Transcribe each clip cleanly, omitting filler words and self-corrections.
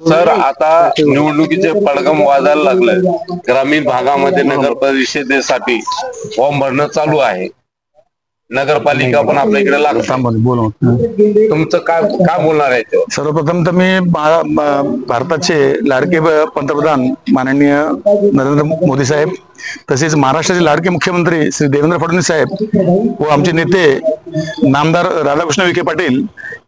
Sir, आता निवडणुकीचे पडगम वाजायला लागले। ग्रामीण भागामध्ये नगर परिषदेसाठी फॉर्म भरणं चालू आहे। नगरपालिका पण आपल्या इकडे लागते। तुमचं काय काय बोलणार आहे याच्यावर? सर्वप्रथम तर मी भारताचे लाडके पंतप्रधान माननीय नरेंद्र मोदी साहेब, तसेच महाराष्ट्राचे लाडके मुख्यमंत्री श्री देवेंद्र फडणवीस साहेब व आमचे नेते नामदार राधाकृष्ण विखे पाटील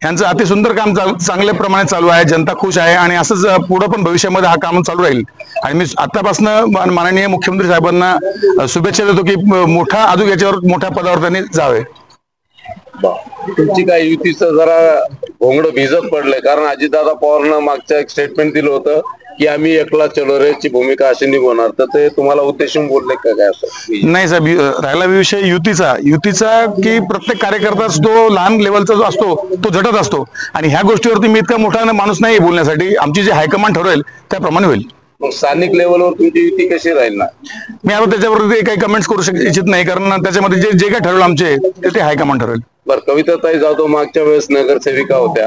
यांचं अतिसुंदर काम चांगल्या प्रमाणे चालू आहे। जनता खुश आहे आणि असंच पुढे पण भविष्यामध्ये हा काम चालू राहील। आणि मी आतापासून माननीय मुख्यमंत्री साहेबांना शुभेच्छा देतो की मोठा अजून याच्यावर मोठ्या पदावर त्यांनी जावे। तुमची काय युतीचं जरा घोंगड भिजत पडलंय, कारण अजितदादा पवारनं मागच्या एक स्टेटमेंट दिलं होतं की आम्ही एकला चलो रेची भूमिका अशी निभवणार, तर ते तुम्हाला उद्देशून बोलले का काय? असं नाही साहेब, राहिला विषय युतीचा की प्रत्येक कार्यकर्ता तो लहान लेवलचा जो असतो तो झटत असतो आणि ह्या गोष्टीवरती मी इतका मोठा माणूस नाही बोलण्यासाठी। आमची जे हायकमांड ठरवेल त्याप्रमाणे होईल। मग स्थानिक लेवलवर तुमची युती कशी राहील ना? मी आता त्याच्यावरती काही कमेंट्स करू इच्छित नाही, कारण त्याच्यामध्ये जे काय ठरवलं आमचे ते हायकमांड ठरवेल। बरं, कविताताई जाधव मागच्या वेळेस नगरसेविका होत्या,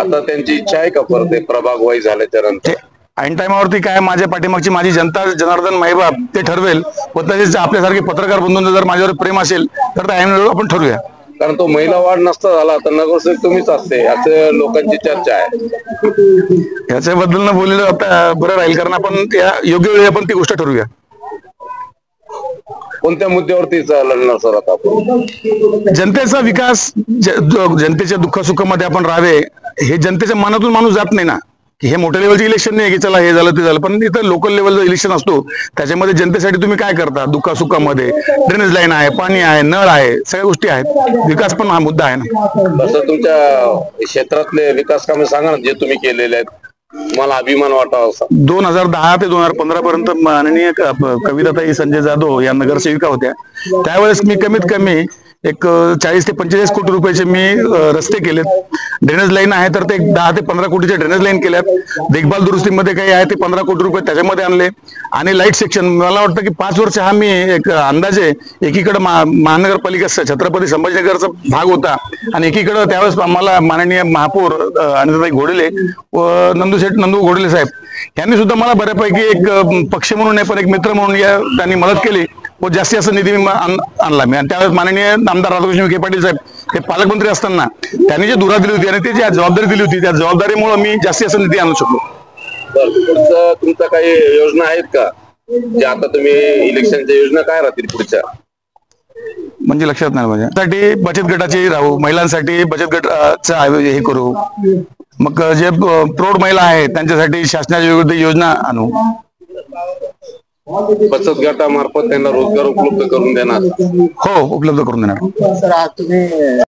आता त्यांची इच्छा आहे का परत प्रभाग वाईज झाल्याच्या नंतर? ऐन टायमावरती काय माझ्या पाठीमागची माझी जनता जनार्दन माईबाप ते ठरवेल व तसेच आपल्यासारखे पत्रकार बंधूंचं जर माझ्यावर प्रेम असेल तर ऐन वेळेवर आपण ठरवूया। कारण तो महिला वाढ नसता झाला तर नगरसेवक तुम्हीच असते असं लोकांची चर्चा आहे। याच्याबद्दल न बोललेलं आता बरं राहील, कारण आपण त्या योग्य वेळी आपण ती गोष्ट ठरवूया। कोणत्या मुद्द्यावरती लढणार सर आता आपण? जनतेचा विकास, जनतेच्या दुःखसुखामध्ये आपण राहावे, हे जनतेच्या मनातून माणूस जात नाही ना, की हे मोठ्या लेवलचे इलेक्शन नाही की चला हे झालं ते झालं, पण इथं लोकल लेवलचं इलेक्शन असतो। त्याच्यामध्ये जनतेसाठी तुम्ही काय करता, दुःखासुखामध्ये ड्रेनेज लाईन आहे, पाणी आहे, नळ आहे, सगळ्या गोष्टी आहेत। विकास पण हा मुद्दा आहे ना। तसं तुमच्या क्षेत्रातले विकास कामे सांगा ना, जे तुम्ही केलेले आहेत, मला अभिमान वाटावा असा। 2010 ते 2015 पर्यंत माननीय कविताताई संजय जाधव या नगरसेविका होत्या। त्यावेळेस मी कमीत कमी एक 40 ते 45 कोटी रुपयाचे मी रस्ते केलेत। ड्रेनेज लाईन आहे तर ते 10 ते 15 कोटीचे ड्रेनेज लाईन केल्यात। देखभाल दुरुस्तीमध्ये काही आहे ते 15 कोटी रुपये त्याच्यामध्ये आणले। आणि लाईट सेक्शन मला वाटतं की 5 वर्ष हा मी एक अंदाजे एकीकडे महानगरपालिका छत्रपती संभाजीनगरचा भाग होता आणि एकीकडे त्यावेळेस आम्हाला माननीय महापौर अनिताताई घोडेले व नंदू घोडेले साहेब यांनी सुद्धा मला बऱ्यापैकी एक पक्ष म्हणून नाही पण एक मित्र म्हणून त्यांनी मदत केली व जास्तीत जास्त निधी आणला मी। आणि त्यावेळेस माननीय आमदार राधाकृष्ण विखे पाटील साहेब हे पालकमंत्री असताना त्यांनी जे धुरा दिली होती आणि ते जी जबाबदारी दिली होती त्या जबाबदारीमुळे मी जास्तीत जास्त निधी आणू शकलो। तुमचा काही योजना आहेत का जे आता तुम्ही इलेक्शनच्या योजना काय राहतील पुढच्या? म्हणजे लक्षात नाही माझ्या साठी बचत गटाची राहू, महिलांसाठी बचत गटाचा हे करू, मग जे प्रौढ महिला आहेत त्यांच्यासाठी शासनाच्या विविध योजना आणू। बचत गटामार्फत त्यांना रोजगार उपलब्ध करून देणार? हो, उपलब्ध करून देणार।